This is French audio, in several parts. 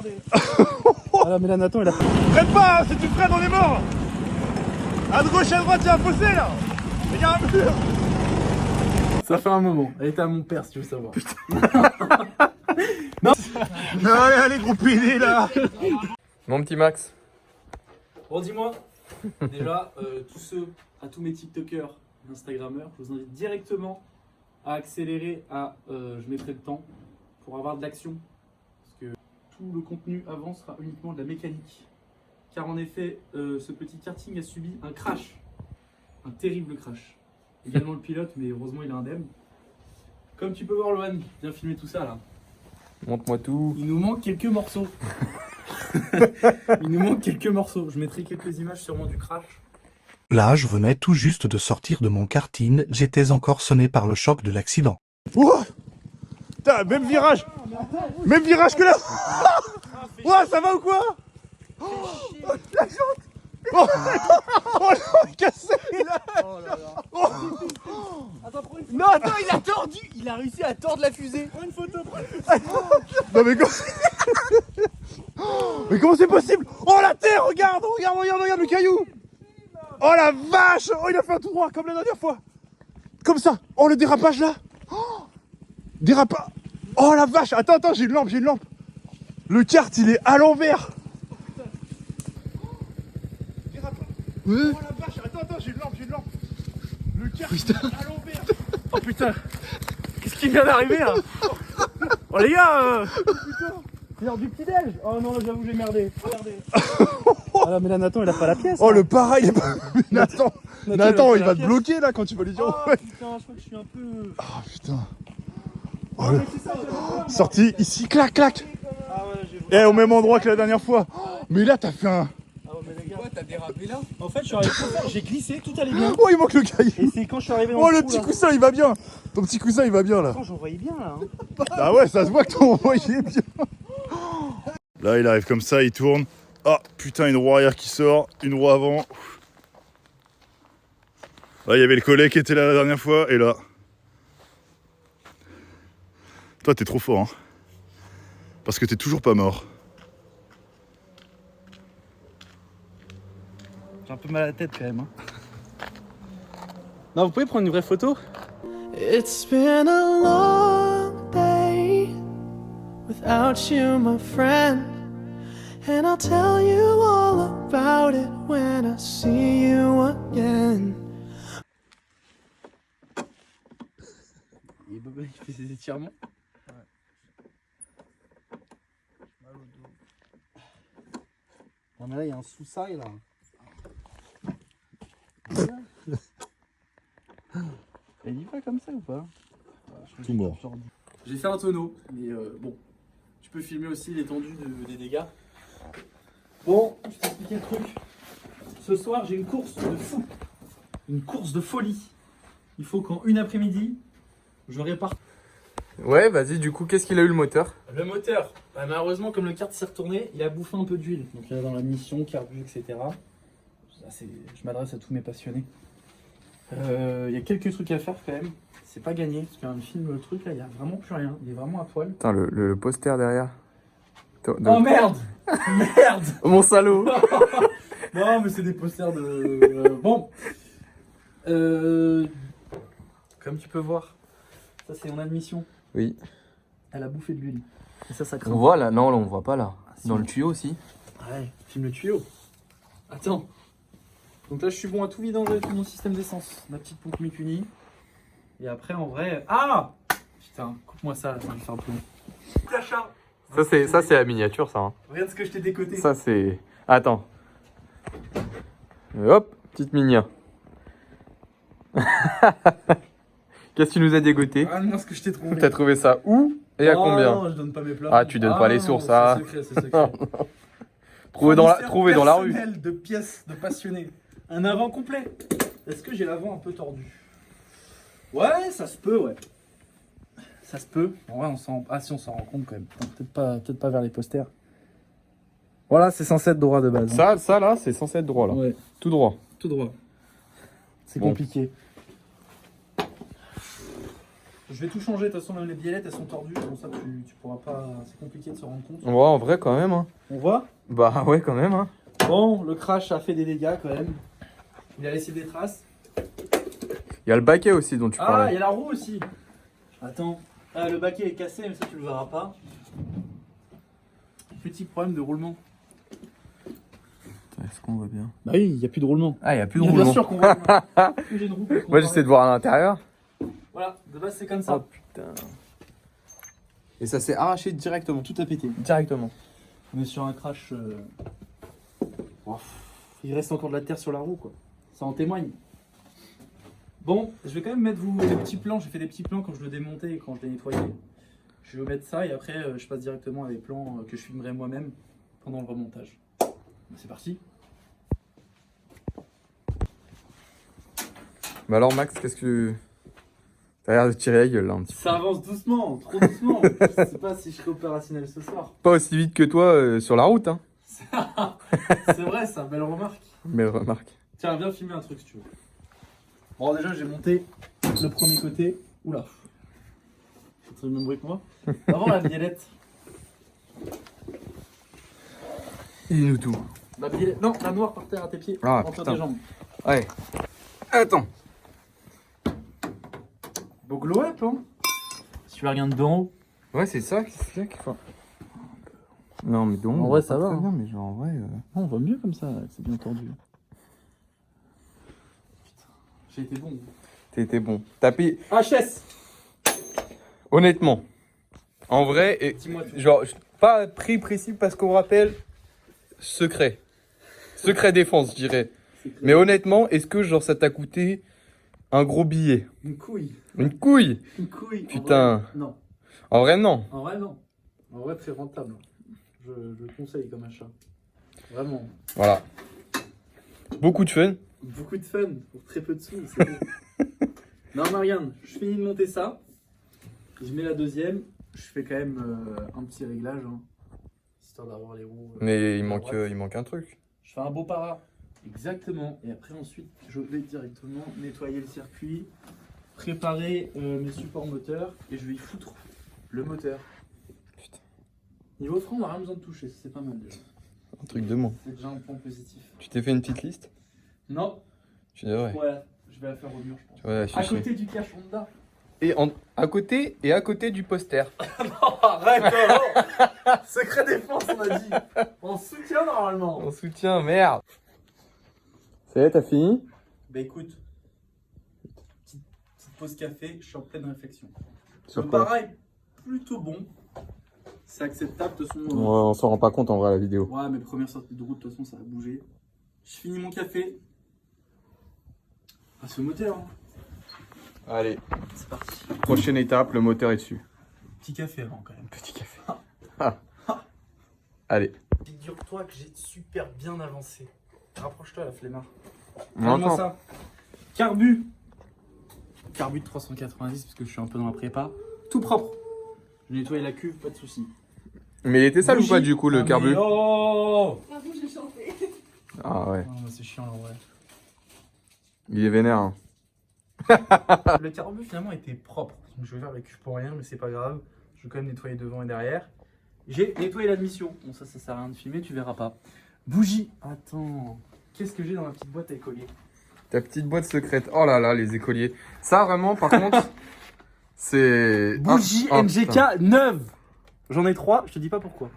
merdé. Ah mais là Nathan il a... Freine pas, hein, si tu freines on est mort. À gauche, à droite, il y a un fossé là. Il y a un mur. Ça fait un moment. Elle était à mon père si tu veux savoir. Putain. Non, allez, gros pédé là. Mon petit Max. Bon dis-moi, déjà, à tous mes TikTokers, Instagrammeurs, je vous invite directement à accélérer je mettrai le temps pour avoir de l'action. Parce que tout le contenu avant sera uniquement de la mécanique. Car en effet, ce petit karting a subi un crash. Un terrible crash. Également le pilote, mais heureusement il est indemne. Comme tu peux voir, Lohan, viens filmer tout ça là. Montre-moi tout. Il nous manque quelques morceaux. Il nous manque quelques morceaux. Je mettrai quelques images sûrement du crash. Là, je venais tout juste de sortir de mon karting, j'étais encore sonné par le choc de l'accident. Ouah. Putain, même virage que là. Ouah, ça va ou quoi? La jante. Oh non, il est cassé là. Oh là là. Oh. Attends, prends une photo. Non, attends, il a tordu. Il a réussi à tordre la fusée. Prends une photo. Non mais mais comment c'est possible? Oh la terre, regarde le caillou. Oh la vache. Oh il a fait un tout droit comme la dernière fois. Comme ça. Oh le dérapage là. Oh, dérapage. Oh la vache. Attends, j'ai une lampe. Le kart il est à l'envers. Dérapage. Oh la vache. Attends, j'ai une lampe. Le kart il est à l'envers. Oh putain. Qu'est-ce qui vient d'arriver là? Oh les gars c'est l'heure du petit déj. Oh non, j'avoue j'ai merdé. Ah mais là Nathan il a pas la pièce. Oh là. le para il est pas... Nathan, il va te bloquer là quand tu vas lui dire. Oh Ouais. putain, je crois que je suis un peu... Ah putain. Oh, mais c'est ça, sorti ici, clac. Ah ouais, j'ai voulu... Et au même endroit que la dernière fois. Mais là t'as fait un... Ah ouais, mais les gars... Quoi, t'as dérapé là? En fait, je suis arrivé trop fort, j'ai glissé, tout allait bien. Oh il manque le caillou. Et c'est quand je suis arrivé dans Oh le le trou, petit là. coussin il va bien. Ton petit coussin il va bien là. Attends, j'en voyais bien là. Hein. Ah ouais ça se voit que ton voyait bien. Là il arrive comme ça, il tourne. Ah putain une roue arrière qui sort, une roue avant. Là il y avait le collet qui était là la dernière fois et là. Toi t'es trop fort hein. Parce que t'es toujours pas mort. J'ai un peu mal à la tête quand même. Hein. Non, vous pouvez prendre une vraie photo? It's been a long day without you, my friend. And I'll tell you all about it when I see you again. Il fait ses étirements. Non mais là il y a un sous-sail là. Elle y va comme ça ou pas? Tout mort. J'ai fait un tonneau, mais bon, tu peux filmer aussi l'étendue des dégâts. Bon, je t'expliquer le truc. Ce soir, j'ai une course de fou. Une course de folie. Il faut qu'en une après-midi, je répare. Ouais, vas-y, du coup, qu'est-ce qu'il a eu le moteur? Le moteur, bah, malheureusement, comme le kart s'est retourné, il a bouffé un peu d'huile. Donc là, dans la mission, carbu, etc. Ça, je m'adresse à tous mes passionnés. Il y a quelques trucs à faire quand même. C'est pas gagné, parce qu'un film, le truc, là, il n'y a vraiment plus rien. Il est vraiment à poil. Putain, le poster derrière. Oh merde. Merde. Mon salaud. Non, mais c'est des posters de... bon. Comme tu peux voir, ça c'est mon admission. Oui. Elle a bouffé de l'huile. Et ça craint. On voit là? Non, là, on voit pas là. Ah, si. Dans le tuyau aussi. Ouais, filme le tuyau. Attends. Donc là, je suis bon à tout vidanger tout mon système d'essence. Ma petite pompe Mikuni. Et après, en vrai... Ah putain, coupe-moi ça, ça va me faire un peu long. L'achat. Ça, c'est la miniature, ça. Hein. Regarde ce que je t'ai décoté. Ça, c'est... Attends. Hop, petite minia. Qu'est-ce que tu nous as dégoté? Ah, moi, ce que je t'ai trouvé. T'as trouvé ça où et à combien? Non, je donne pas mes plats. Ah, tu donnes pas les non, sources, ça. C'est secret. Trouvé dans la rue. Personnel de pièces de passionnés. Un avant complet. Est-ce que j'ai l'avant un peu tordu? Ouais, ça se peut, ouais. Ça se peut. En vrai, on s'en... Ah si, on s'en rend compte quand même. Peut-être pas vers les posters. Voilà, c'est censé être droit de base. Hein. Ça là, c'est censé être droit là. Ouais, Tout droit. tout droit. C'est Bon. compliqué. Je vais tout changer, de toute façon même les biellettes elles sont tordues, comme ça tu pourras pas. C'est compliqué de se rendre compte. Ouais, en vrai, quand même. Hein. On voit. Bah ouais, quand même. Hein. Bon, le crash a fait des dégâts quand même. Il a laissé des traces. Il y a le baquet aussi dont tu Ah, parlais. il y a la roue aussi. Attends. Ah, le baquet est cassé, mais ça tu le verras pas. Petit problème de roulement. Est-ce qu'on voit bien? Bah oui, il n'y a plus de roulement. Ah, il y a plus de Bien roulement. sûr qu'on voit. J'ai une roue pour Moi, comparer. j'essaie de voir à l'intérieur. Voilà, de base c'est comme ça. Oh putain. Et ça s'est arraché directement. Tout a pété. Directement. On est sur un crash. Oh, il reste encore de la terre sur la roue, quoi. Ça en témoigne. Bon, je vais quand même mettre vous des petits plans. J'ai fait des petits plans quand je le démontais et quand je l'ai nettoyé. Je vais vous mettre ça et après je passe directement à des plans que je filmerai moi-même pendant le remontage. C'est parti. Bah alors, Max, qu'est-ce que. T'as l'air de tirer la gueule là un petit peu. Ça avance doucement, trop doucement. Je sais pas si je serai opérationnel ce soir. Pas aussi vite que toi sur la route, hein. C'est vrai, ça, belle remarque. Mais remarque. Tiens, viens filmer un truc si tu veux. Bon, déjà, j'ai monté le premier côté. Oula. C'est le même bruit que moi. Avant la biellette. Il nous tout. La biellette. Non, la noire par terre à tes pieds. Ah, entre putain. tes jambes. Ouais. Attends. Beau glow-up, hein. Si tu la regardes d'en haut. Ouais, c'est ça qu'il faut. Non, mais donc. En vrai, ça va, hein. Bien, mais genre, en vrai. On voit mieux comme ça, c'est bien tordu. Putain, j'ai été bon. T'étais bon. T'as payé. HS. Honnêtement. En vrai, et. Dis-moi tout. Genre, pas prix précis parce qu'on rappelle. Secret. Secret défense, je dirais. Mais honnêtement, est-ce que genre ça t'a coûté un gros billet? Une couille. Une couille? Une couille. Putain. En vrai, non. En vrai, non. En vrai, non. En vrai, très rentable. Je le conseille comme achat. Vraiment. Voilà. Beaucoup de fun. Beaucoup de fun pour très peu de sous. C'est beau. Non, Marianne, je finis de monter ça. Je mets la deuxième. Je fais quand même un petit réglage. Hein, histoire d'avoir les roues. Mais à il droite. manque un truc. Je fais un beau para. Exactement. Et après, ensuite, je vais directement nettoyer le circuit, préparer mes supports moteurs et je vais y foutre le moteur. Putain. Niveau frein, on n'a rien besoin de toucher. C'est pas mal déjà. Un truc de moi. C'est déjà un point positif. Tu t'es fait une petite liste? Non. Tu devrais. Voilà. Je vais la faire au mur, je pense. Ouais, À afficher. côté du cache Honda. Et à côté du poster. Oh, arrête, non. Secret défense, on a dit. En soutien normalement. En soutien, merde. Ça y est, t'as fini? Bah écoute, petite pause café, je suis en pleine réflexion. Sur Le quoi? para est plutôt bon. C'est acceptable de toute façon. Ouais, on s'en rend pas compte en vrai à la vidéo. Ouais, mes premières sorties de route, de toute façon, ça va bouger. Je finis mon café. Ah, c'est le moteur, hein. Allez, C'est parti. prochaine étape, le moteur est dessus. Petit café avant quand même. Petit café. Allez. Figure-toi que j'ai super bien avancé. Rapproche-toi la flemmard. On Regarde-moi entend. ça. Carbu. Carbu de 390 parce que je suis un peu dans la prépa. Tout propre. J'ai nettoyé la cuve, pas de soucis. Mais il était sale ou pas du coup le Ah, carbu? mais oh Pardon, j'ai chanté. Ah ouais, Ah, c'est chiant en vrai. il est vénère. Hein. Le carbu finalement était propre. Donc je vais faire la cuve pour rien, mais c'est pas grave. Je vais quand même nettoyer devant et derrière. J'ai nettoyé l'admission. Bon, ça sert à rien de filmer, tu verras pas. Bougie. Attends. Qu'est-ce que j'ai dans ma petite boîte à écolier? Ta petite boîte secrète. Oh là là, les écoliers. Ça vraiment, par contre, c'est. Bougie Ah, MGK putain. neuve. J'en ai 3, je te dis pas pourquoi.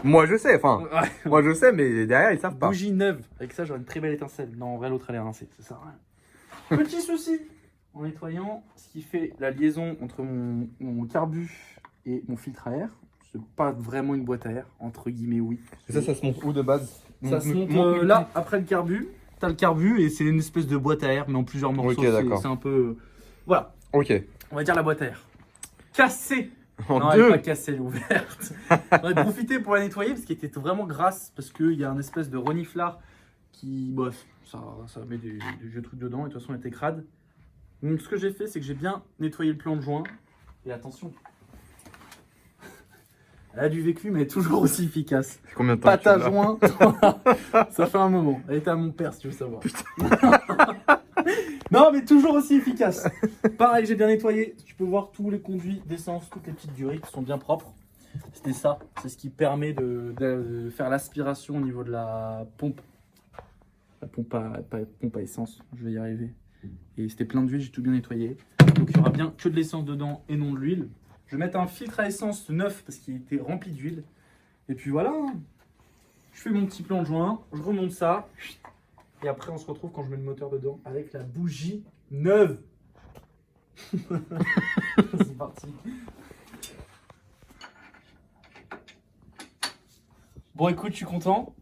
Moi je sais, enfin, Ouais. moi je sais, mais derrière ils savent pas. Bougie neuve. Avec ça, j'aurai une très belle étincelle. Non, en vrai, l'autre elle est rincée. Ça sert à rien. Petit souci en nettoyant, ce qui fait la liaison entre mon carbu et mon filtre à air. C'est pas vraiment une boîte à air, entre guillemets, oui. Et ça se monte où de base? Ça se monte là, après le carbu. T'as le carbu et c'est une espèce de boîte à air, mais en plusieurs morceaux. Ok, d'accord. C'est un peu. Voilà, Ok. on va dire la boîte à air. Cassée. En Non, elle est deux. pas cassée, elle est ouverte. On a profité pour la nettoyer parce qu'elle était vraiment grasse. Parce qu'il y a un espèce de reniflard qui. Bref, ça met des vieux trucs dedans et de toute façon elle était crade. Donc ce que j'ai fait, c'est que j'ai bien nettoyé le plan de joint. Et attention, elle a du vécu, mais elle est toujours aussi efficace. C'est combien de temps Pâte que tu à l'as? joint, ça fait un moment. Elle était à mon père si tu veux savoir. Non, mais toujours aussi efficace. Pareil, j'ai bien nettoyé. Tu peux voir tous les conduits d'essence, toutes les petites durées qui sont bien propres. C'était ça. C'est ce qui permet de faire l'aspiration au niveau de la pompe. La pompe à essence. Je vais y arriver. Et c'était plein d'huile, j'ai tout bien nettoyé. Donc il y aura bien que de l'essence dedans et non de l'huile. Je vais mettre un filtre à essence neuf parce qu'il était rempli d'huile. Et puis voilà. Je fais mon petit plan de joint. Je remonte ça. Et après, on se retrouve quand je mets le moteur dedans avec la bougie neuve. C'est parti. Bon, écoute, je suis content.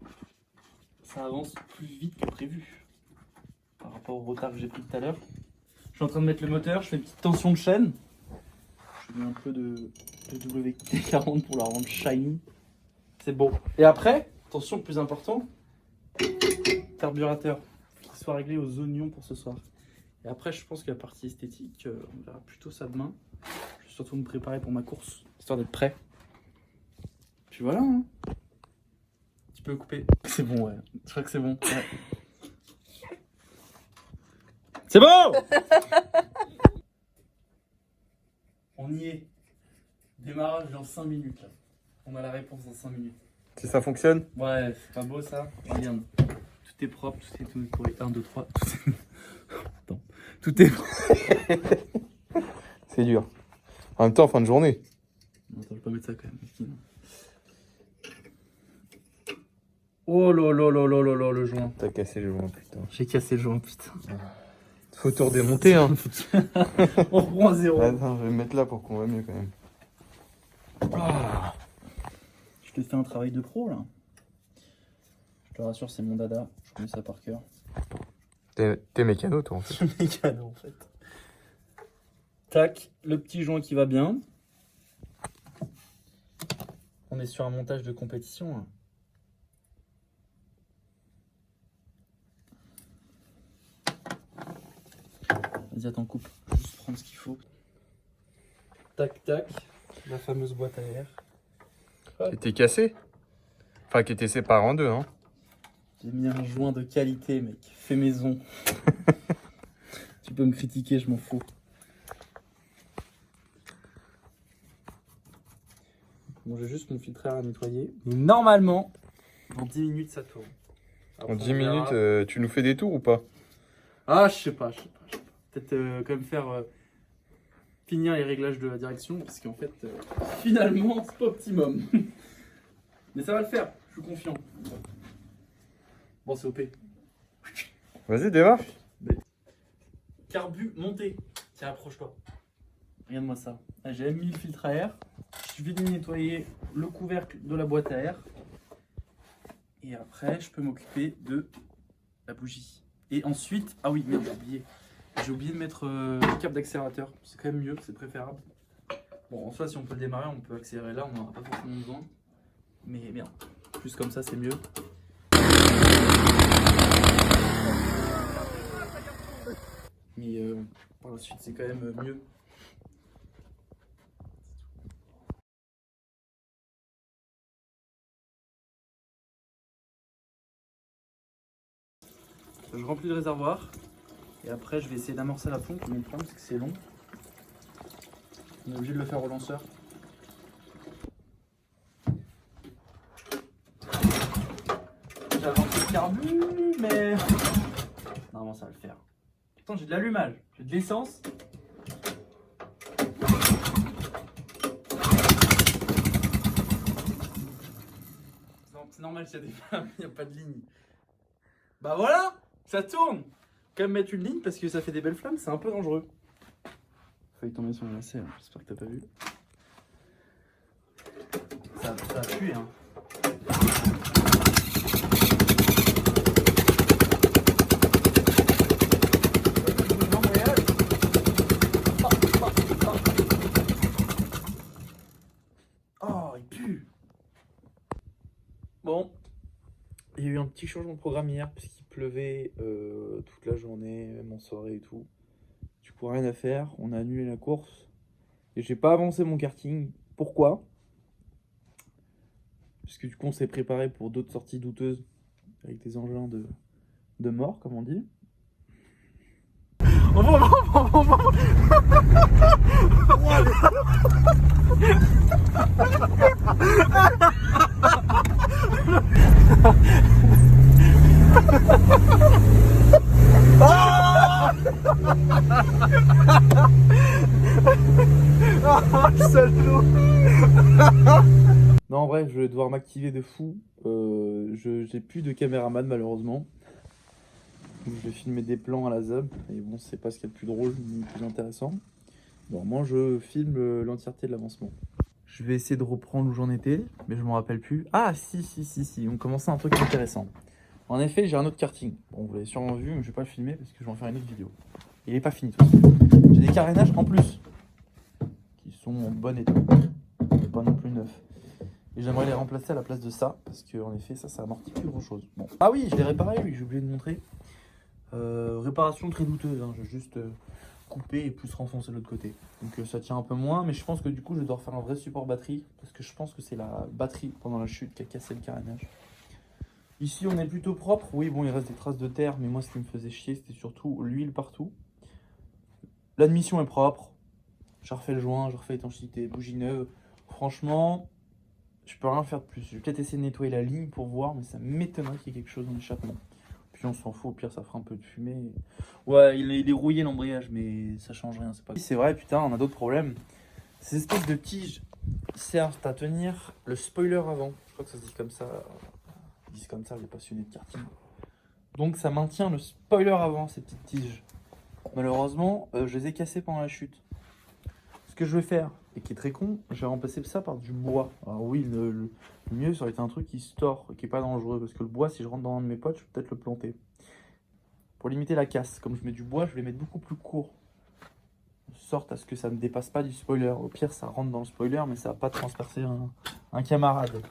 Ça avance plus vite que prévu par rapport au retard que j'ai pris tout à l'heure. Je suis en train de mettre le moteur. Je fais une petite tension de chaîne. Je mets un peu de WD-40 pour la rendre shiny. C'est beau. Et après, attention, le plus important. Carburateur qui soit réglé aux oignons pour ce soir. Et après, je pense que la partie esthétique, on verra plutôt ça demain. Je vais surtout me préparer pour ma course, histoire d'être prêt. Puis voilà. Hein. Tu peux couper. C'est bon, ouais. Je crois que c'est bon. Ouais. C'est bon. On y est. Démarrage dans 5 minutes. Là. On a la réponse dans 5 minutes. Si ça fonctionne? Ouais, c'est pas beau ça. Regarde. Tout est propre, tout est tout nettoyé. 1, 2, 3. Attends. Tout est C'est dur. En même temps, fin de journée. Non, attends, je vais pas mettre ça quand même. Oh là là là là là là, le joint. T'as cassé le joint, putain. J'ai cassé le joint, putain. Faut tout redémonter, hein. On reprend à zéro. Attends, je vais me mettre là pour qu'on voit mieux quand même. Ah. Je te fais un travail de pro là. Je te rassure, c'est mon dada. Je connais ça par cœur. T'es mécano, toi, en fait. Mécano en fait. Tac, le petit joint qui va bien. On est sur un montage de compétition. Hein. Vas-y, attends, coupe. Juste prendre ce qu'il faut. Tac, tac. La fameuse boîte à air. Qui était cassé? Enfin, qui était séparé en deux, hein. J'ai mis un joint de qualité, mec. Fait maison. Tu peux me critiquer, je m'en fous. Bon, j'ai juste mon filtre à nettoyer. Mais normalement, en 10 minutes, ça tourne. Après, En 10 on verra. minutes, tu nous fais des tours ou pas? Ah, je sais pas. Peut-être quand même faire finir les réglages de la direction, parce qu'en fait, finalement, c'est pas optimum. Mais ça va le faire, je suis confiant. Bon, c'est OP. Vas-y, démarre. Carbu monté. Tiens, approche-toi. Regarde-moi ça. Là, j'ai mis le filtre à air. Je vais nettoyer le couvercle de la boîte à air. Et après, je peux m'occuper de la bougie. Et ensuite, ah oui, merde, j'ai oublié de mettre le câble d'accélérateur. C'est quand même mieux, c'est préférable. Bon, en soi, si on peut le démarrer, on peut accélérer là, on n'en aura pas forcément besoin. Mais merde, plus comme ça, c'est mieux. Mais par la suite, c'est quand même mieux. Je remplis le réservoir et après je vais essayer d'amorcer la pompe, mais le problème c'est que c'est long. On est obligé de le faire au lanceur. J'avance le carbu, mais normalement ça va le faire. Pourtant j'ai de l'allumage, j'ai de l'essence. C'est normal s'il y a des flammes, il n'y a pas de ligne. Bah voilà, ça tourne. Quand même mettre une ligne parce que ça fait des belles flammes, c'est un peu dangereux. Failli tomber sur le lacet, hein. J'espère que t'as pas vu. Ça a tué, hein. Oh, il pue. Bon. Il y a eu un petit changement de programme hier parce qu'il pleuvait toute la journée, même en soirée et tout. Du coup, rien à faire. On a annulé la course. Et j'ai pas avancé mon karting. Pourquoi? Parce que du coup, on s'est préparé pour d'autres sorties douteuses avec des engins de mort, comme on dit. Non, en vrai, je vais devoir m'activer de fou. J'ai plus de caméraman malheureusement. Donc, je vais filmer des plans à la ZUB. Et bon, c'est pas ce qu'il y a de plus drôle ni le plus intéressant. Bon, moi, je filme l'entièreté de l'avancement. Je vais essayer de reprendre où j'en étais, mais je m'en rappelle plus. Ah, si. On commençait un truc intéressant. En effet, j'ai un autre karting. Bon, vous l'avez sûrement vu, mais je vais pas le filmer parce que je vais en faire une autre vidéo. Il est pas fini tout ça. J'ai des carénages en plus qui sont en bon état, mais pas non plus neufs. Et j'aimerais les remplacer à la place de ça, parce qu'en effet, ça amortit plus grand chose. Bon. Ah oui, je l'ai réparé, oui, j'ai oublié de montrer. Réparation très douteuse, hein. J'ai juste coupé et plus renfoncé de l'autre côté. Donc ça tient un peu moins, mais je pense que du coup, je dois refaire un vrai support batterie, parce que je pense que c'est la batterie pendant la chute qui a cassé le carénage. Ici, on est plutôt propre. Oui, bon, il reste des traces de terre, mais moi, ce qui me faisait chier, c'était surtout l'huile partout. L'admission est propre. J'ai refait le joint, j'ai refait l'étanchéité, bougie neuve. Franchement, je peux rien faire de plus. Je vais peut-être essayer de nettoyer la ligne pour voir, mais ça m'étonnerait qu'il y ait quelque chose dans l'échappement. Puis on s'en fout, au pire ça fera un peu de fumée. Ouais, il est rouillé l'embrayage, mais ça change rien, c'est pas grave. C'est vrai, putain, on a d'autres problèmes. Ces espèces de tiges servent à tenir le spoiler avant. Je crois que ça se dit comme ça. Ils disent comme ça les passionnés de karting. Donc ça maintient le spoiler avant, ces petites tiges. Malheureusement, je les ai cassées pendant la chute. Ce que je vais faire, et qui est très con, je vais remplacer ça par du bois. Alors oui, le mieux, ça aurait été un truc qui se tord, qui est pas dangereux, parce que le bois, si je rentre dans un de mes potes, je peux peut-être le planter. Pour limiter la casse, comme je mets du bois, je vais les mettre beaucoup plus court. De sorte à ce que ça ne dépasse pas du spoiler. Au pire, ça rentre dans le spoiler, mais ça va pas transpercer un camarade.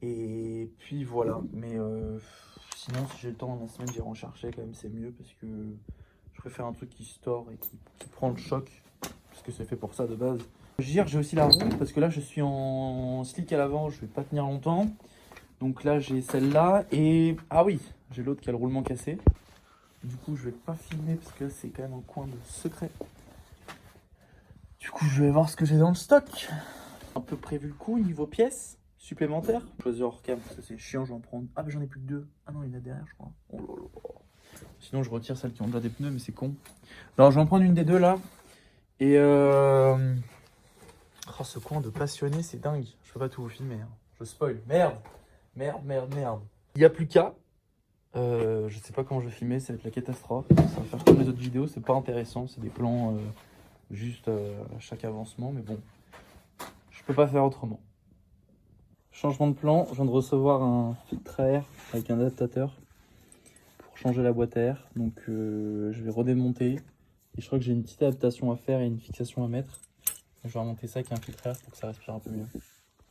Et puis voilà, mais sinon, si j'ai le temps dans la semaine, j'irai en chercher quand même, c'est mieux, parce que je préfère un truc qui se tord et qui prend le choc, parce que c'est fait pour ça de base. J'ai aussi la roue, parce que là je suis en slick à l'avant, je vais pas tenir longtemps. Donc là j'ai celle-là, et ah oui, j'ai l'autre qui a le roulement cassé. Du coup je vais pas filmer, parce que c'est quand même un coin de secret. Du coup je vais voir ce que j'ai dans le stock. Un peu prévu le coup, niveau pièces supplémentaires. Choisir hors cam, parce que c'est chiant, je vais en prendre. Ah mais j'en ai plus que deux. Ah non, il y en a derrière je crois. Oh là là. Sinon je retire celles qui ont déjà des pneus, mais c'est con. Alors je vais en prendre une des deux là. Et oh, ce coin de passionné, c'est dingue. Je peux pas tout vous filmer, hein. Je spoil. Merde. Il n'y a plus qu'à. Je sais pas comment je vais filmer, ça va être la catastrophe. Ça va faire comme les autres vidéos, c'est pas intéressant. C'est des plans juste à chaque avancement, mais bon. Je peux pas faire autrement. Changement de plan, je viens de recevoir un filtre à air avec un adaptateur pour changer la boîte à air. Donc je vais redémonter. Et je crois que j'ai une petite adaptation à faire et une fixation à mettre. Je vais remonter ça avec un filtre à air pour que ça respire un peu mieux.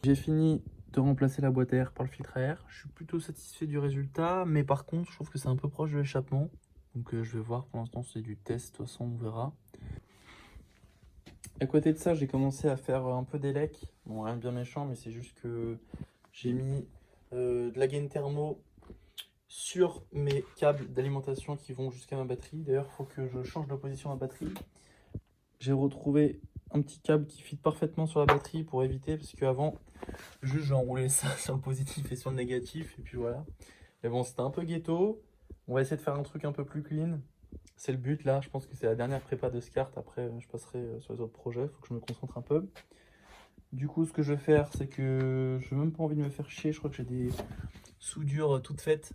J'ai fini de remplacer la boîte à air par le filtre à air. Je suis plutôt satisfait du résultat, mais par contre je trouve que c'est un peu proche de l'échappement. Donc je vais voir, pour l'instant c'est du test, de toute façon on verra. À côté de ça, j'ai commencé à faire un peu d'élec. Bon, rien de bien méchant, mais c'est juste que j'ai mis de la gaine thermo sur mes câbles d'alimentation qui vont jusqu'à ma batterie. D'ailleurs, il faut que je change de position de la batterie. J'ai retrouvé un petit câble qui fit parfaitement sur la batterie pour éviter, parce qu'avant, juste j'ai enroulé ça sur le positif et sur le négatif, et puis voilà. Mais bon, c'était un peu ghetto. On va essayer de faire un truc un peu plus clean. C'est le but là, je pense que c'est la dernière prépa de ce kart. Après, je passerai sur les autres projets, il faut que je me concentre un peu. Du coup, ce que je vais faire, c'est que je n'ai même pas envie de me faire chier. Je crois que j'ai des soudures toutes faites.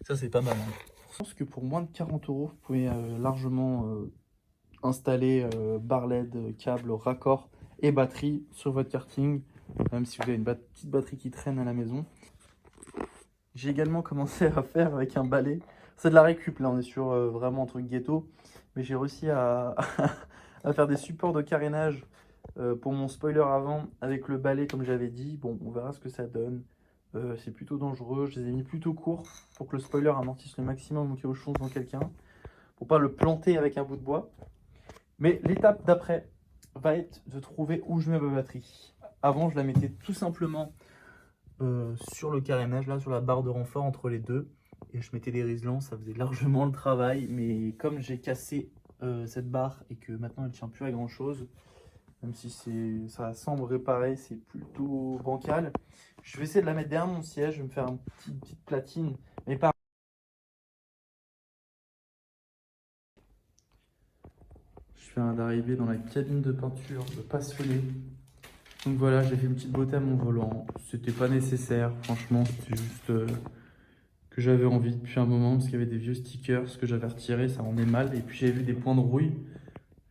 Ça, c'est pas mal, hein. Je pense que pour moins de 40 €, vous pouvez largement installer barre LED, câble, raccord et batterie sur votre karting, même si vous avez une petite batterie qui traîne à la maison. J'ai également commencé à faire avec un balai. C'est de la récup, là, on est sur vraiment un truc ghetto. Mais j'ai réussi à faire des supports de carénage pour mon spoiler avant avec le balai, comme j'avais dit. Bon, on verra ce que ça donne. C'est plutôt dangereux. Je les ai mis plutôt courts pour que le spoiler amortisse le maximum au cas où je fonce dans quelqu'un. Pour pas le planter avec un bout de bois. Mais l'étape d'après va être de trouver où je mets ma batterie. Avant, je la mettais tout simplement sur le carénage, là, sur la barre de renfort entre les deux. Et je mettais des riselants, ça faisait largement le travail. Mais comme j'ai cassé cette barre et que maintenant elle tient plus à grand chose. Même si ça semble réparé, c'est plutôt bancal. Je vais essayer de la mettre derrière mon siège, je vais me faire une petite platine. Mais pas. Je viens d'arriver dans la cabine de peinture de Passionné. Donc voilà, j'ai fait une petite beauté à mon volant. C'était pas nécessaire, franchement, c'était juste que j'avais envie depuis un moment parce qu'il y avait des vieux stickers que j'avais retirés, ça rendait mal. Et puis j'avais vu des points de rouille.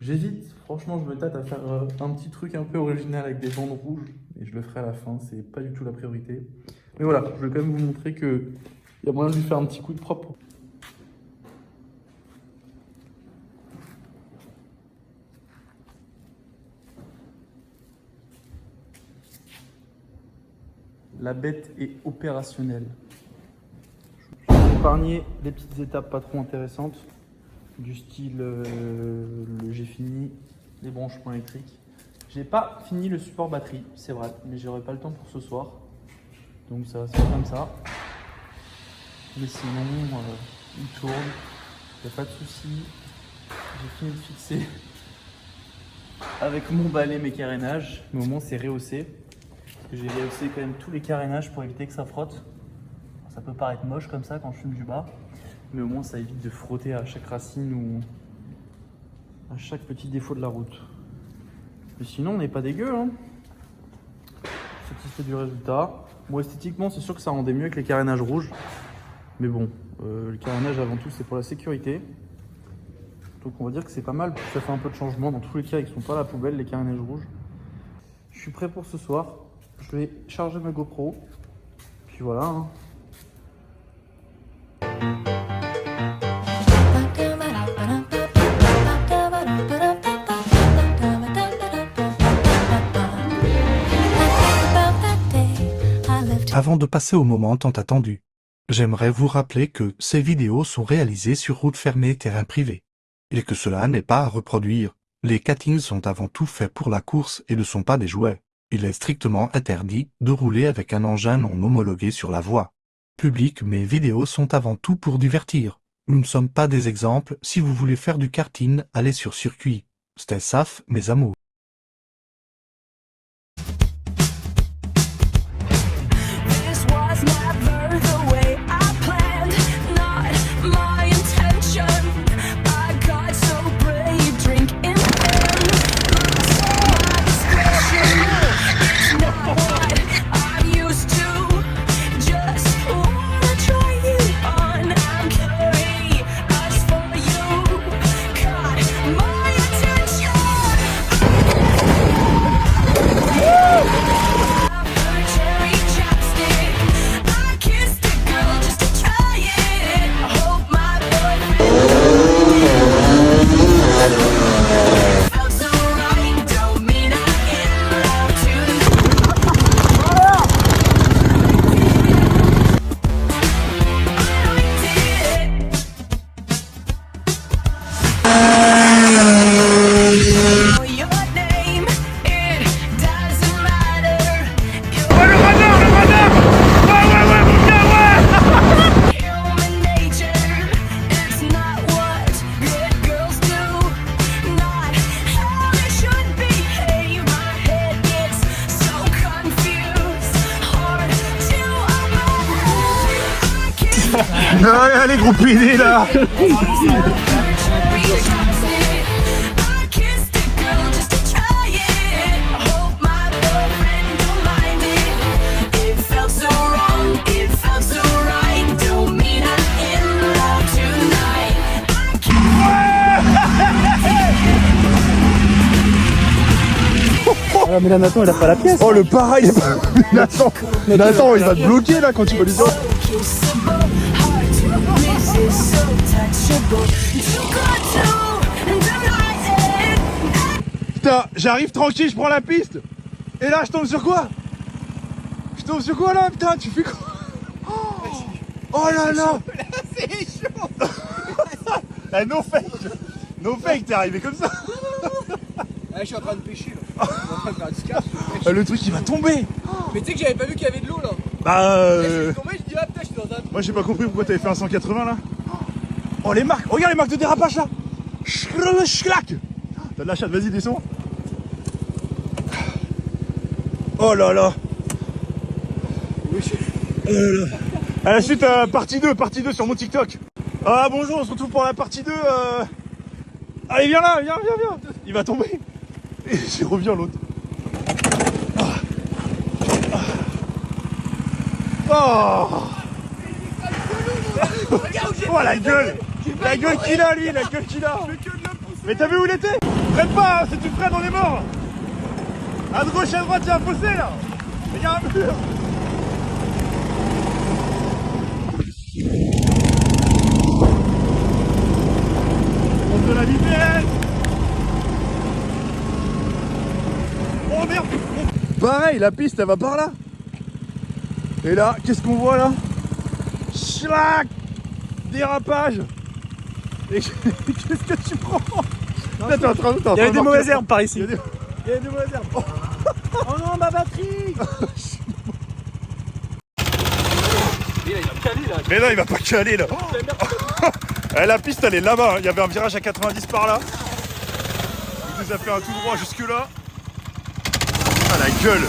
J'hésite, franchement, je me tâte à faire un petit truc un peu original avec des bandes rouges. Et je le ferai à la fin, c'est pas du tout la priorité. Mais voilà, je vais quand même vous montrer qu'il y a moyen de lui faire un petit coup de propre. La bête est opérationnelle. Je vais épargner les petites étapes pas trop intéressantes, du style j'ai fini les branchements électriques. J'ai pas fini le support batterie, c'est vrai, mais j'aurai pas le temps pour ce soir. Donc ça va se faire comme ça. Mais sinon, il tourne, il n'y a pas de souci. J'ai fini de fixer avec mon balai mes carénages, mais au moins c'est rehaussé. J'ai rehaussé quand même tous les carénages pour éviter que ça frotte. Ça peut paraître moche comme ça quand je fume du bas, mais au moins ça évite de frotter à chaque racine ou à chaque petit défaut de la route. Mais sinon on n'est pas dégueu, hein. Satisfait du résultat. Bon, esthétiquement c'est sûr que ça rendait mieux avec les carénages rouges, mais bon, le carénage avant tout c'est pour la sécurité. Donc on va dire que c'est pas mal, ça fait un peu de changement. Dans tous les cas ils sont pas à la poubelle les carénages rouges. Je suis prêt pour ce soir. Je vais charger ma GoPro, puis voilà. Hein. Avant de passer au moment tant attendu, j'aimerais vous rappeler que ces vidéos sont réalisées sur route fermée terrain privé, et que cela n'est pas à reproduire. Les kartings sont avant tout faits pour la course et ne sont pas des jouets. Il est strictement interdit de rouler avec un engin non homologué sur la voie publique. Mes vidéos sont avant tout pour divertir. Nous ne sommes pas des exemples. Si vous voulez faire du karting, allez sur circuit. Stay safe, mes amours. Allez, gros pédé là. Ah, mais là Nathan il a pas la pièce. Oh le pareil, il est pas... Nathan, Nathan il va te bloquer là quand tu vas lui dire. Putain, j'arrive tranquille, je prends la piste. Et là je tombe sur quoi? Je tombe sur quoi là? Putain, tu fais quoi? Oh là là. C'est chaud. Eh, no fake. No fake, t'es arrivé comme ça. Je suis en train de pêcher là. Je suis en train de faire du scape. Le truc il va tomber. Mais tu sais que j'avais pas vu qu'il y avait de l'eau là. Bah Je suis tombé, je dis ah putain, je suis dans un. moi j'ai pas compris pourquoi t'avais fait un 180 là. Oh les marques, regarde les marques de dérapage là. Schlac. T'as de la chatte, vas-y descends. Oh là là. À la suite, partie 2 sur mon TikTok. Ah bonjour, on se retrouve pour la partie 2. Allez viens là, viens. Il va tomber. Et j'y reviens l'autre. Oh, oh la gueule qu'il a lui, la gueule qu'il a. Mais t'as vu où il était? Freine pas, hein, si tu freines on est mort. À gauche, à droite, il y a un fossé là. Il y a un mur. On de la vitesse. Oh merde. Pareil, la piste elle va par là. Et là, qu'est-ce qu'on voit là? Schlac. Dérapage. Et qu'est-ce que tu prends? Il y a des mauvaises herbes par ici. Il y a des mauvaises herbes. Oh, oh non, ma batterie. Mais non, il va pas caler là. Eh, la piste elle est là-bas. Il y avait un virage à 90 par là. Il nous a fait un tout droit jusque là. Ah la gueule.